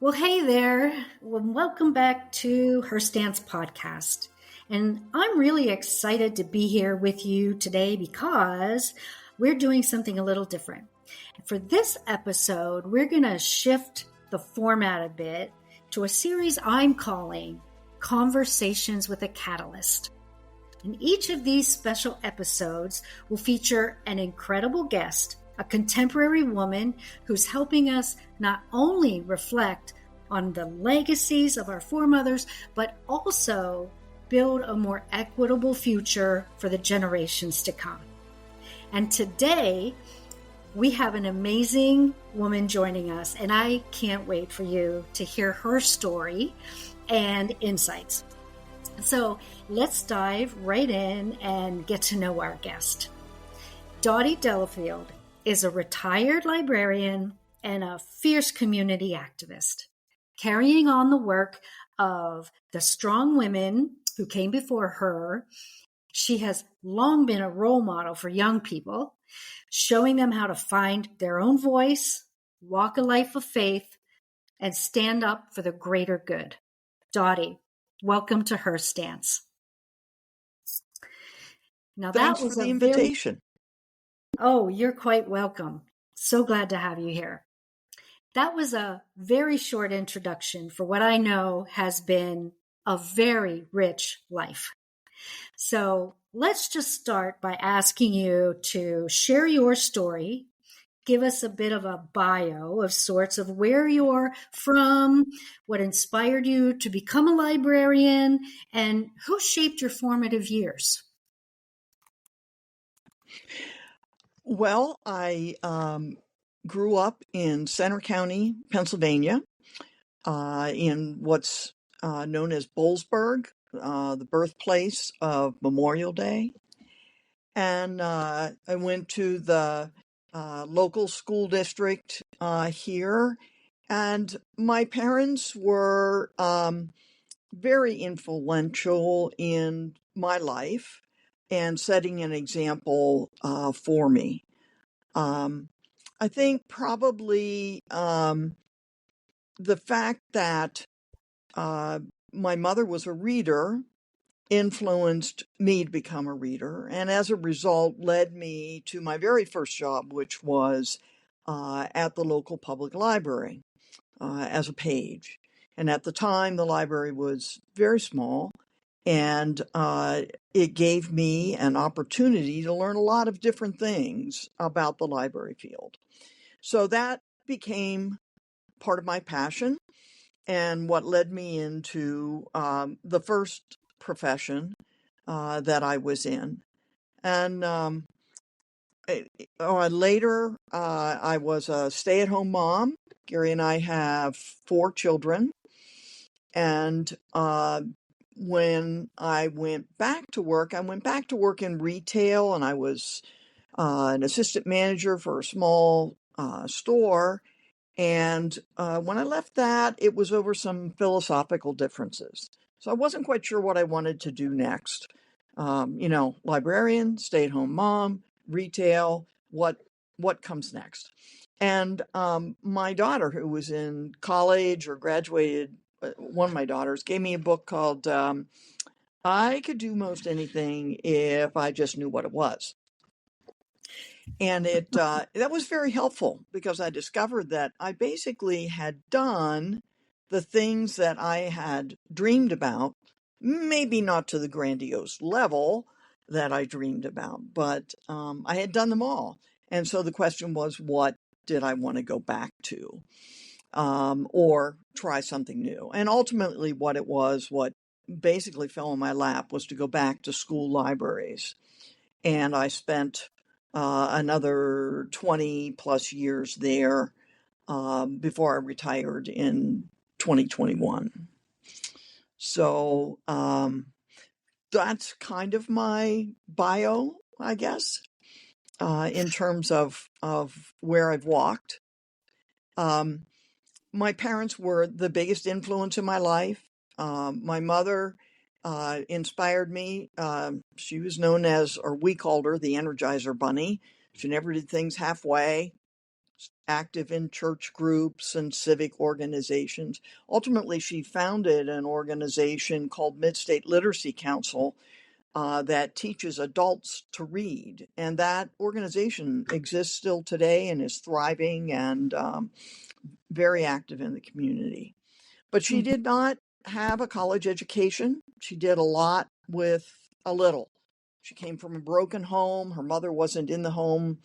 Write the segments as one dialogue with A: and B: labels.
A: Well, hey there. Well, welcome back to HerStance podcast. And I'm really excited to be here with you today because we're doing something a little different. For this episode, we're going to shift the format a bit to a series I'm calling Conversations with a Catalyst. And each of these special episodes will feature an incredible guest, a contemporary woman who's helping us not only reflect on the legacies of our foremothers, but also build a more equitable future for the generations to come. And today, we have an amazing woman joining us, and I can't wait for you to hear her story and insights. So let's dive right in and get to know our guest. Dotty Delafield is a retired librarian and a fierce community activist, carrying on the work of the strong women who came before her. She has long been a role model for young people, showing them how to find their own voice, walk a life of faith, and stand up for the greater good. Dotty, welcome to HerStance. Now,
B: Thanks for the invitation.
A: Oh, you're quite welcome. So glad to have you here. That was a very short introduction for what I know has been a very rich life. So let's just start by asking you to share your story. Give us a bit of a bio of sorts of where you're from, what inspired you to become a librarian, and who shaped your formative years.
B: Well, I grew up in Center County, Pennsylvania, in what's known as Boalsburg, the birthplace of Memorial Day. And I went to the local school district here. And my parents were very influential in my life and setting an example for me. I think probably the fact that my mother was a reader influenced me to become a reader, and as a result led me to my very first job, which was at the local public library as a page. And at the time, the library was very small, and it gave me an opportunity to learn a lot of different things about the library field. So that became part of my passion and what led me into the first profession that I was in. And later, I was a stay-at-home mom. Gary and I have 4 children. And when I went back to work in retail, and I was an assistant manager for a small store. And when I left that, it was over some philosophical differences. So I wasn't quite sure what I wanted to do next. Librarian, stay-at-home mom, retail, what comes next? And my daughter, who was in college or graduated, one of my daughters gave me a book called I Could Do Most Anything If I Just Knew What It Was. And that was very helpful because I discovered that I basically had done the things that I had dreamed about, maybe not to the grandiose level that I dreamed about, but I had done them all. And so the question was, what did I want to go back to or try something new? And ultimately what basically fell in my lap was to go back to school libraries. And I spent another 20 plus years there before I retired in 2021. So that's kind of my bio, I guess, in terms of where I've walked. My parents were the biggest influence in my life. My mother inspired me. She was known as, or we called her, the Energizer Bunny. She never did things halfway. active in church groups and civic organizations. Ultimately, she founded an organization called Mid-State Literacy Council that teaches adults to read. And that organization exists still today and is thriving and very active in the community. But she did not have a college education. She did a lot with a little. She came from a broken home. Her mother wasn't in the home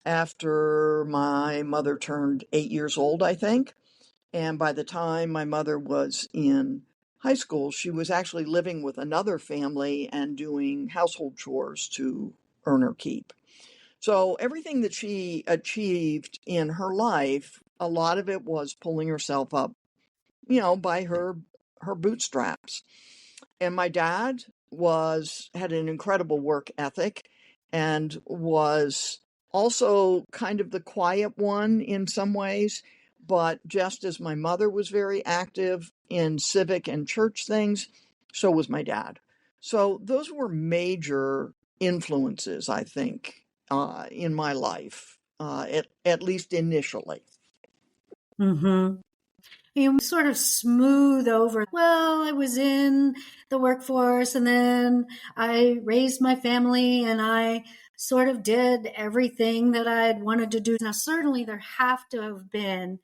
B: after my mother turned 8 years old, I think. And by the time my mother was in high school, she was actually living with another family and doing household chores to earn her keep. So everything that she achieved in her life, a lot of it was pulling herself up, by her bootstraps. And my dad had an incredible work ethic and was also kind of the quiet one in some ways. But just as my mother was very active in civic and church things, so was my dad. So those were major influences, I think, in my life, at least initially.
A: Mm-hmm. You sort of smooth over, well, I was in the workforce and then I raised my family and I sort of did everything that I'd wanted to do. Now, certainly there have to have been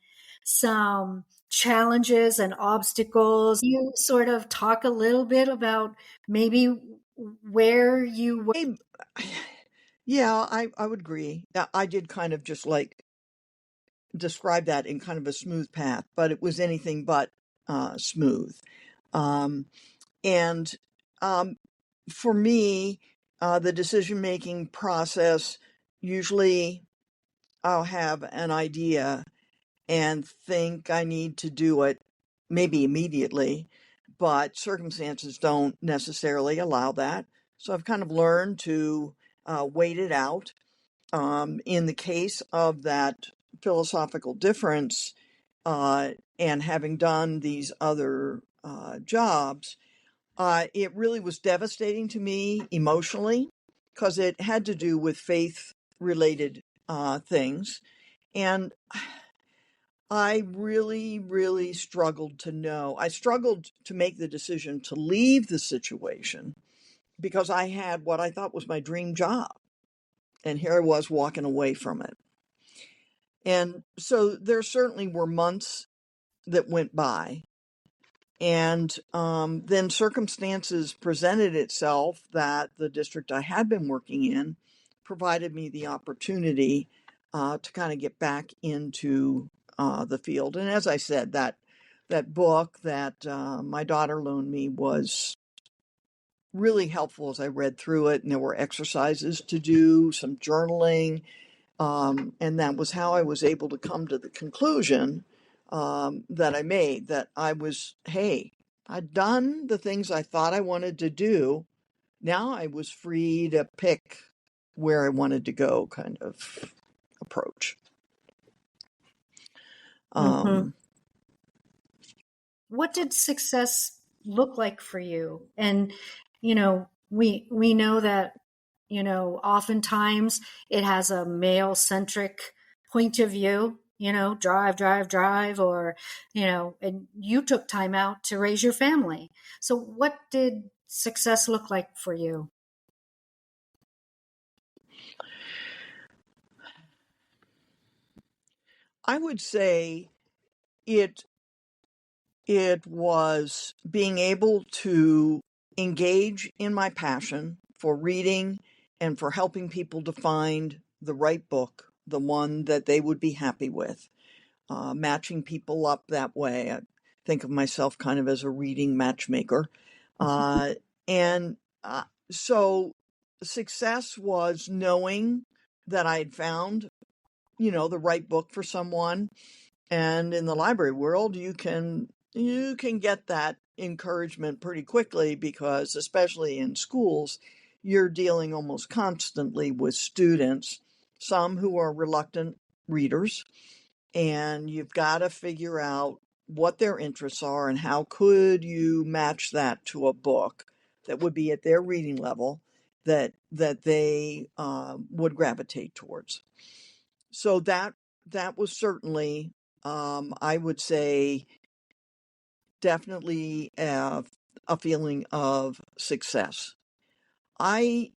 A: some challenges and obstacles. You sort of talk a little bit about maybe where you were.
B: Yeah, I would agree. I did kind of just like describe that in kind of a smooth path, but it was anything but smooth. Um, and for me, the decision-making process, usually I'll have an idea and think I need to do it maybe immediately, but circumstances don't necessarily allow that. So I've kind of learned to wait it out. In the case of that philosophical difference, and having done these other jobs, it really was devastating to me emotionally because it had to do with faith related things. And I really, really struggled to know. I struggled to make the decision to leave the situation because I had what I thought was my dream job. And here I was walking away from it. And so there certainly were months that went by. And then circumstances presented itself that the district I had been working in provided me the opportunity to kind of get back into the field. And as I said, that book that my daughter loaned me was really helpful as I read through it. And there were exercises to do, some journaling. And that was how I was able to come to the conclusion that I made, that hey, I'd done the things I thought I wanted to do. Now I was free to pick where I wanted to go, kind of approach.
A: Mhm. What did success look like for you? And, we know that, oftentimes it has a male centric point of view, drive, drive, drive, or, and you took time out to raise your family. So what did success look like for you?
B: I would say it was being able to engage in my passion for reading and for helping people to find the right book, the one that they would be happy with, matching people up that way. I think of myself kind of as a reading matchmaker. And so success was knowing that I had found, the right book for someone. And in the library world, you can get that encouragement pretty quickly because, especially in schools, you're dealing almost constantly with students, some who are reluctant readers, and you've got to figure out what their interests are and how could you match that to a book that would be at their reading level that they would gravitate towards. So that that was certainly, I would say, definitely a feeling of success. I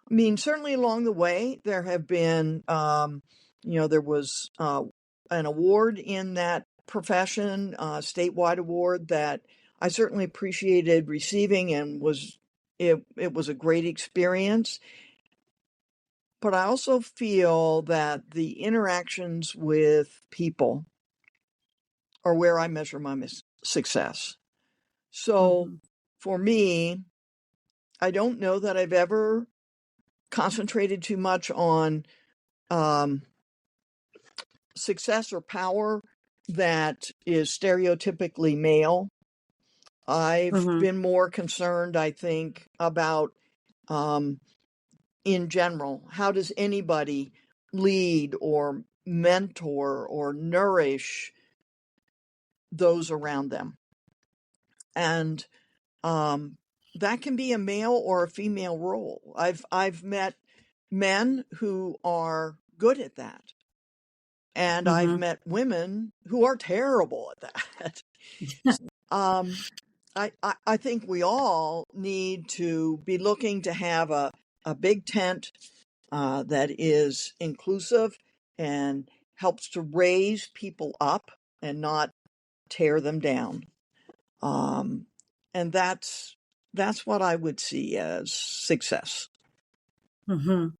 B: mean, certainly along the way, there have been, there was an award in that profession, a statewide award that I certainly appreciated receiving and it was a great experience. But I also feel that the interactions with people are where I measure my success. So
A: Mhm.
B: for me, I don't know that I've ever concentrated too much on um, success or power that is stereotypically male. I've
A: Mhm.
B: been more concerned, I think, about um, in general, how does anybody lead or mentor or nourish those around them? And um, that can be a male or a female role. I've met men who are good at that, and I've
A: Mhm.
B: met women who are terrible at that. um, I think we all need to be looking to have a big tent that is inclusive and helps to raise people up and not tear them down. Um, and that's what I would see as success.
A: Mhm.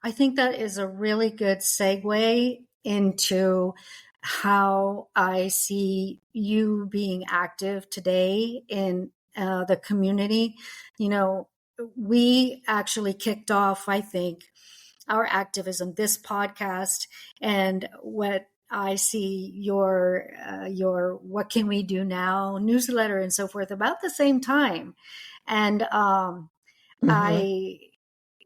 A: I think that is a really good segue into how I see you being active today in the community. You know, we actually kicked off, I think, our activism, this podcast, and what I see your "What Can We Do Now" newsletter and so forth about the same time, and
B: Mm-hmm.
A: I,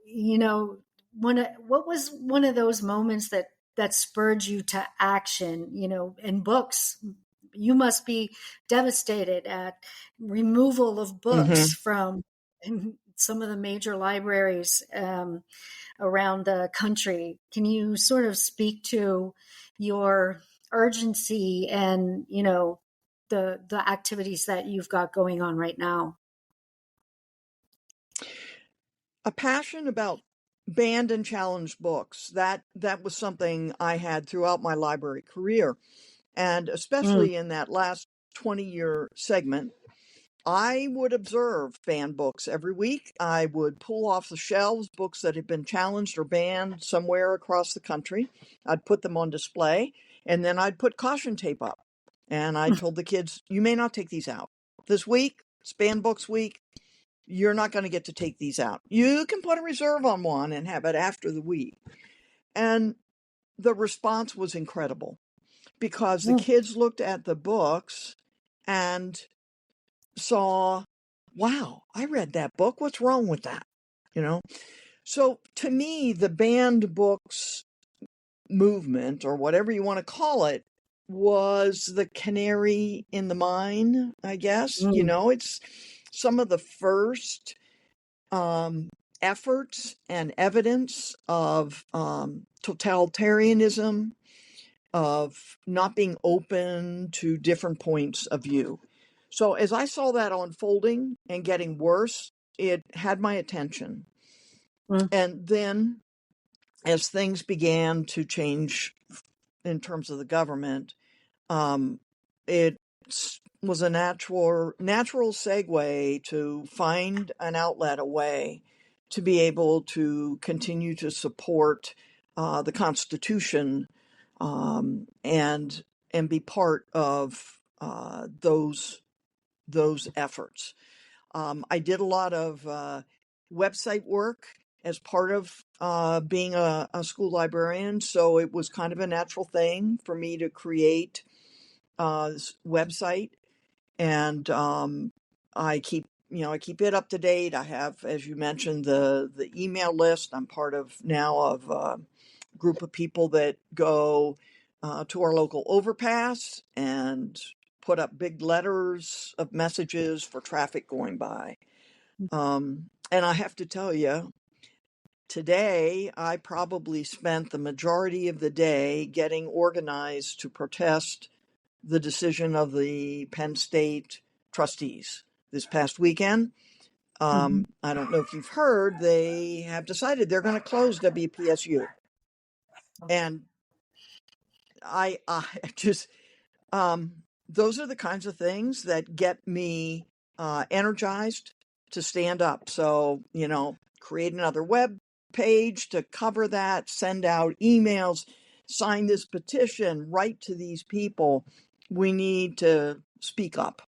A: you know, what was one of those moments that spurred you to action? You know, in books, you must be devastated at removal of
B: Mm-hmm.
A: books from some of the major libraries around the country. Can you sort of speak to your urgency and the activities that you've got going on right now?
B: A passion about banned and challenged books. That was something I had throughout my library career, and
A: Mm,
B: especially in that last 20-year segment. I would observe banned books every week. I would pull off the shelves books that had been challenged or banned somewhere across the country. I'd put them on display, and then I'd put caution tape up. And I told the kids, you may not take these out. This week, it's banned books week. You're not going to get to take these out. You can put a reserve on one and have it after the week. And the response was incredible because the
A: mm,
B: kids looked at the books and saw, wow, I read that book. What's wrong with that? You know? So to me, the banned books movement, or whatever you want to call it, was the canary in the mine, I guess. You
A: mm,
B: know, it's some of the first um, efforts and evidence of totalitarianism, of not being open to different points of view. So as I saw that unfolding and getting worse, it had my attention.
A: mm,
B: And then as things began to change in terms of the government, um, it was a natural segue to find an outlet, a way to be able to continue to support the Constitution and be part of those efforts. I did a lot of website work as part of being a school librarian, so it was kind of a natural thing for me to create this website, and I keep it up to date. I have, as you mentioned, the email list. I'm part of now of a group of people that go to our local overpass and put up big letters of messages for traffic going by. And I have to tell you, today I probably spent the majority of the day getting organized to protest the decision of the Penn State trustees this past weekend.
A: Mm-hmm.
B: I don't know if you've heard, they have decided they're going to close WPSU. And I just, those are the kinds of things that get me energized to stand up. So, create another web page to cover that, send out emails, sign this petition, write to these people. We need to speak up.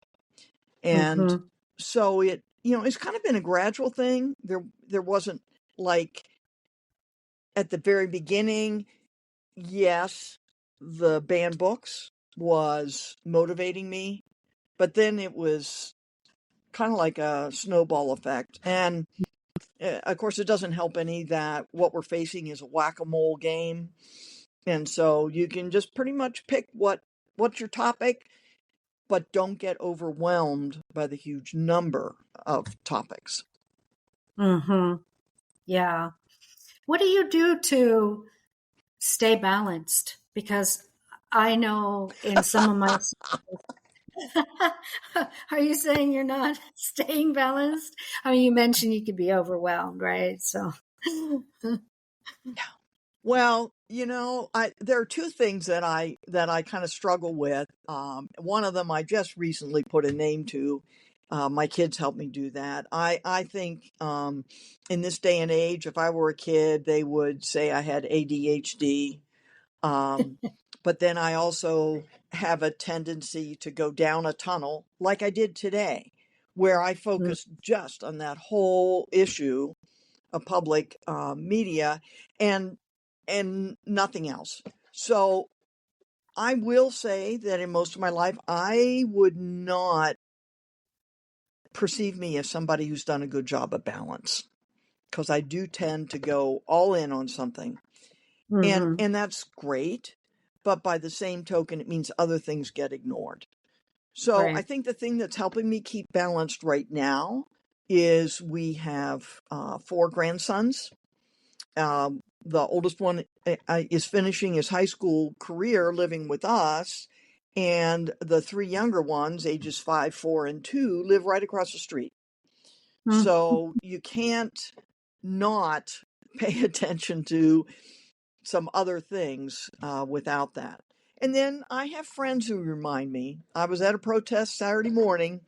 B: And
A: Mm-hmm.
B: so it's kind of been a gradual thing. There wasn't like at the very beginning, yes, the banned books was motivating me, but then it was kind of like a snowball effect. And of course, it doesn't help any that what we're facing is a whack-a-mole game. And so you can just pretty much pick what's your topic, but don't get overwhelmed by the huge number of topics.
A: Mm-hmm. Yeah. What do you do to stay balanced? Because I know in some of my are you saying you're not staying balanced? I mean, you mentioned you could be overwhelmed, right? So,
B: Well, there are two things that I kind of struggle with. One of them I just recently put a name to. My kids helped me do that. I think in this day and age, if I were a kid, they would say I had ADHD. But then I also have a tendency to go down a tunnel like I did today, where I focused just on that whole issue of public media and nothing else. So I will say that in most of my life, I would not perceive me as somebody who's done a good job of balance, because I do tend to go all in on something.
A: mm-hmm.
B: And that's great, but by the same token, it means other things get ignored. So I
A: Right.
B: think the thing that's helping me keep balanced right now is we have 4 grandsons. The oldest one is finishing his high school career living with us, and the 3 younger ones, ages 5, 4, and 2, live right across the street. So you can't not pay attention to some other things without that. And then I have friends who remind me. I was at a protest Saturday morning,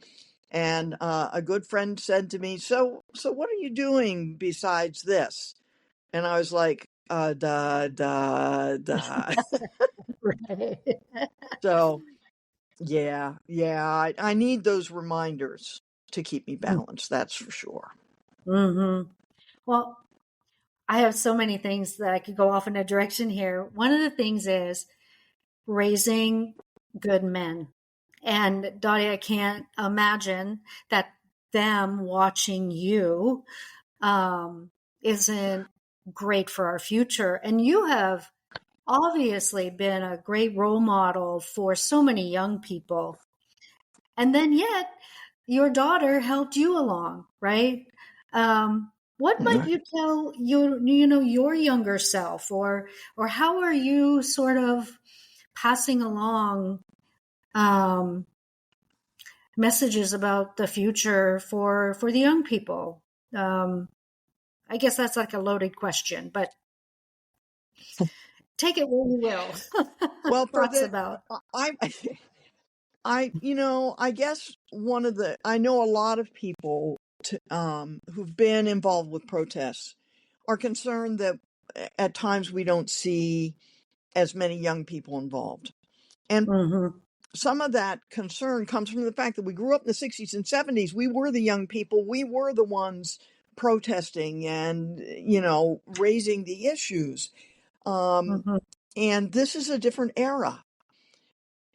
B: and a good friend said to me, "So what are you doing besides this?" And I was like, da, da, da.
A: Right.
B: So, yeah, I need those reminders to keep me balanced. That's for sure.
A: Mm-hmm. Well, I have so many things that I could go off in a direction here. One of the things is raising good men. And Dottie, I can't imagine that them watching you isn't great for our future. And you have obviously been a great role model for so many young people. And then yet your daughter helped you along, right? What might
B: Right.
A: you tell your younger self, or how are you sort of passing along um, messages about the future for the young people? I guess that's like a loaded question, but take it where you will.
B: Well, for
A: Thoughts
B: the
A: about.
B: I I guess I know a lot of people who've been involved with protests are concerned that at times we don't see as many young people involved. And
A: Mm-hmm,
B: some of that concern comes from the fact that we grew up in the 60s and 70s. We were the young people. We were the ones protesting and, raising the issues.
A: mm-hmm.
B: And this is a different era.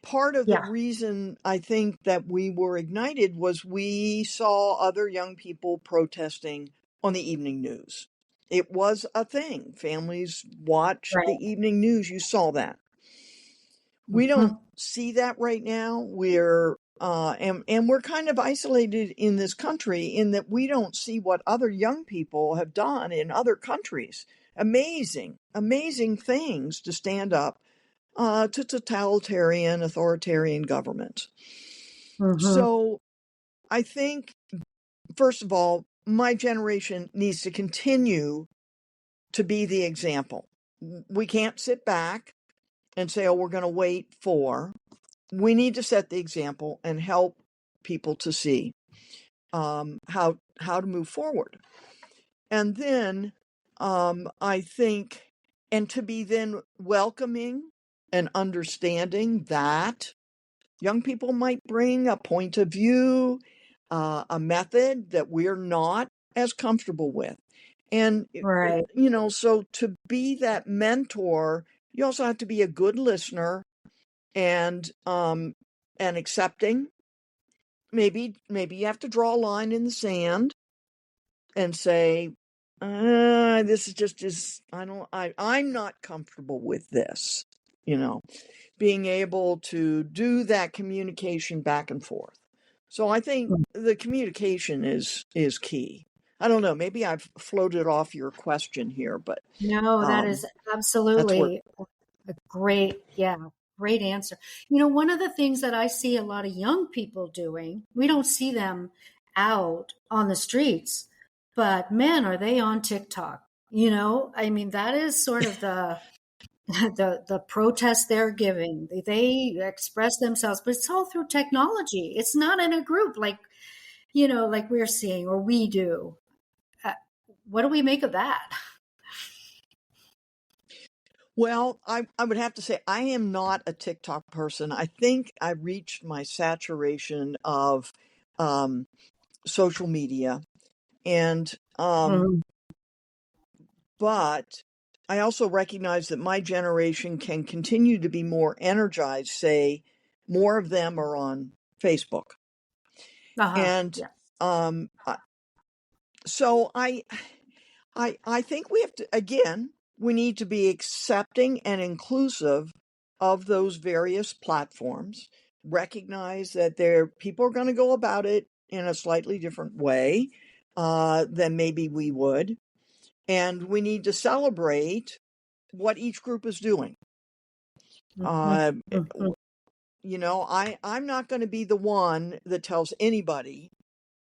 B: Part of the
A: Yeah,
B: reason I think that we were ignited was we saw other young people protesting on the evening news. It was a thing. Families watched
A: right.
B: the evening news. You saw that. We don't
A: Mm-hmm.
B: see that right now. We're And we're kind of isolated in this country in that we don't see what other young people have done in other countries. Amazing, amazing things to stand up to totalitarian, authoritarian governments.
A: Mm-hmm.
B: So I think, first of all, my generation needs to continue to be the example. We can't sit back and say, oh, we're going to wait for. We need to set the example and help people to see how to move forward. And then I think, and to be then welcoming and understanding that young people might bring a point of view, a method that we're not as comfortable with. And,
A: Right.
B: so to be that mentor, you also have to be a good listener and accepting. Maybe you have to draw a line in the sand and say, this is I'm not comfortable with this, being able to do that communication back and forth. So I think the communication is key. I don't know, maybe I've floated off your question here, but
A: No, that is
B: that's where.
A: absolutely a great answer. One of the things that I see a lot of young people doing, we don't see them out on the streets, but man, are they on TikTok? I mean, that is sort of the the protest they're giving. They express themselves, but it's all through technology. It's not in a group like we're seeing or we do. Uh, what do we make of that?
B: Well, I would have to say I am not a TikTok person. I think I reached my saturation of social media, and
A: Mhm.
B: but I also recognize that my generation can continue to be more energized. Say, more of them are on Facebook,
A: Uh-huh.
B: and
A: Yeah.
B: um, so I think we have to, again, we need to be accepting and inclusive of those various platforms, recognize that people are going to go about it in a slightly different way than maybe we would. And we need to celebrate what each group is doing.
A: Mhm.
B: Uh,
A: Mhm.
B: I'm not going to be the one that tells anybody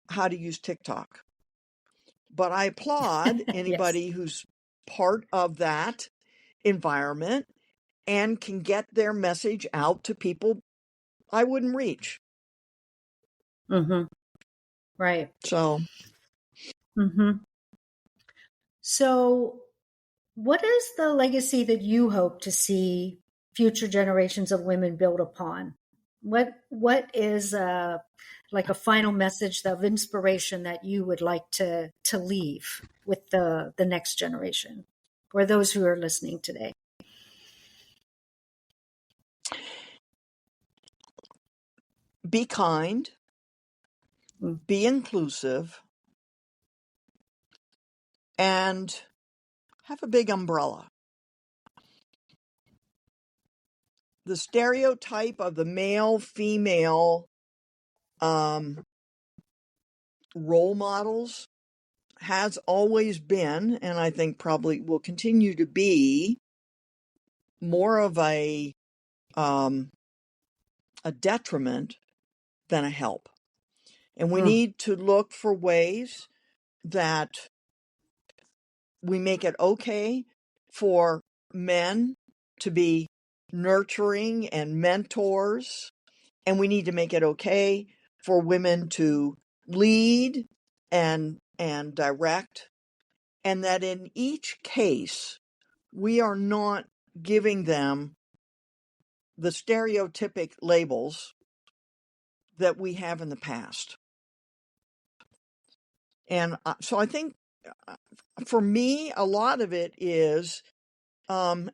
B: how to use TikTok. But I applaud
A: Yes.
B: anybody who's part of that environment and can get their message out to people I wouldn't reach.
A: Mhm. Right.
B: So,
A: Mhm. So, what is the legacy that you hope to see future generations of women build upon? What is like a final message of inspiration that you would like to leave with the next generation or those who are listening today?
B: be kind,
A: Mm.
B: be inclusive, and have a big umbrella. The stereotype of the male female role models has always been, and I think probably will continue to be, more of a detriment than a help. And we
A: Mm.
B: need to look for ways that we make it okay for men to be nurturing and mentors, and we need to make it okay for women to lead and direct, and that in each case we are not giving them the stereotypic labels that we have in the past. And so I think for me, a lot of it is, you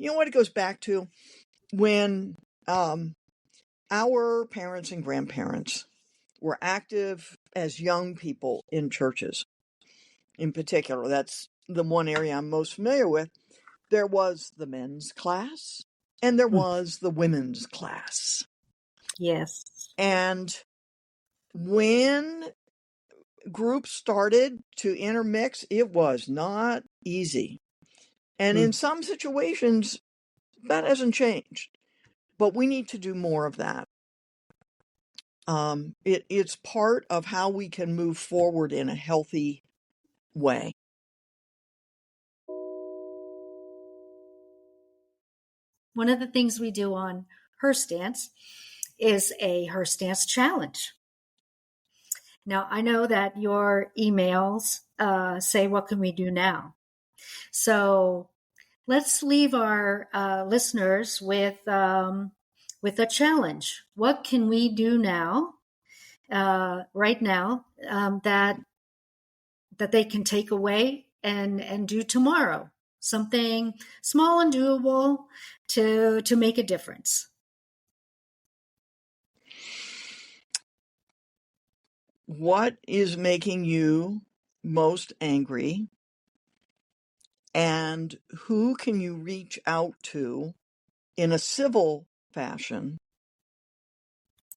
B: know what it goes back to? When our parents and grandparents were active as young people in churches, in particular, that's the one area I'm most familiar with. There was the men's class and there
A: Mm.
B: was the women's class.
A: Yes.
B: And when groups started to intermix, it was not easy. And in some situations, that hasn't changed. But we need to do more of that. It's part of how we can move forward in a healthy way.
A: One of the things we do on HerStance is a HerStance challenge. Now, I know that your emails say, what can we do now? So let's leave our listeners with a challenge. What can we do now, right now, that they can take away and do tomorrow? Something small and doable to make a difference.
B: What is making you most angry? And who can you reach out to in a civil fashion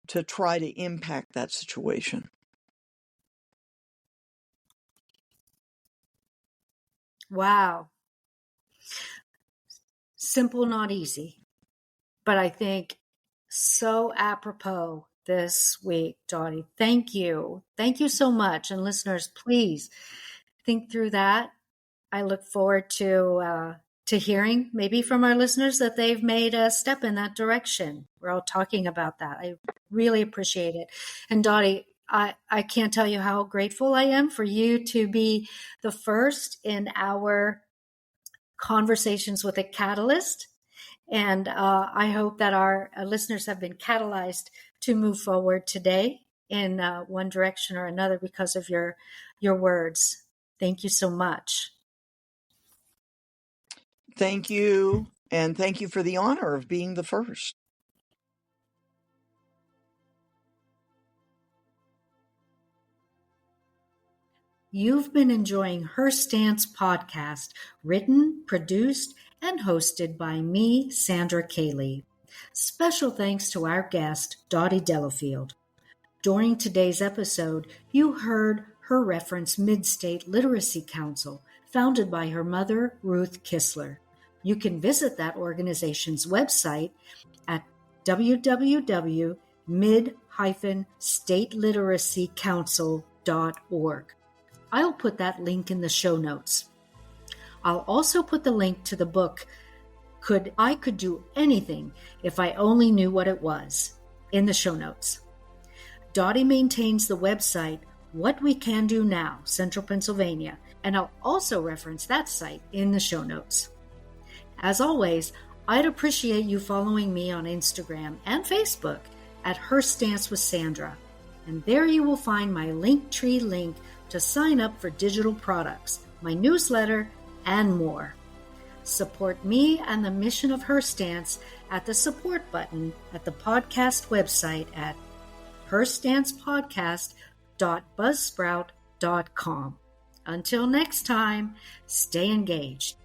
B: to try to impact that situation?
A: Wow. Simple, not easy. But I think so apropos this week, Dotty. Thank you. Thank you so much. And listeners, please think through that. I look forward to hearing maybe from our listeners that they've made a step in that direction. We're all talking about that. I really appreciate it. And Dotty, I can't tell you how grateful I am for you to be the first in our Conversations with a Catalyst. And I hope that our listeners have been catalyzed to move forward today in one direction or another because of your words. Thank you so much.
B: Thank you. And thank you for the honor of being the first.
A: You've been enjoying HerStance podcast, written, produced, and hosted by me, Sandra Cayley. Special thanks to our guest, Dotty Delafield. During today's episode, you heard her reference Mid-State Literacy Council, founded by her mother, Ruth Kistler. You can visit that organization's website at www.mid-stateliteracycouncil.org. I'll put that link in the show notes. I'll also put the link to the book, I Could Do Anything If I Only Knew What It Was, in the show notes. Dotty maintains the website What We Can Do Now, Central Pennsylvania, and I'll also reference that site in the show notes. As always, I'd appreciate you following me on Instagram and Facebook at HerStance with Sandra, and there you will find my Linktree link to sign up for digital products, my newsletter, and more. Support me and the mission of HerStance at the support button at the podcast website at herstancepodcast.buzzsprout.com. Until next time, stay engaged.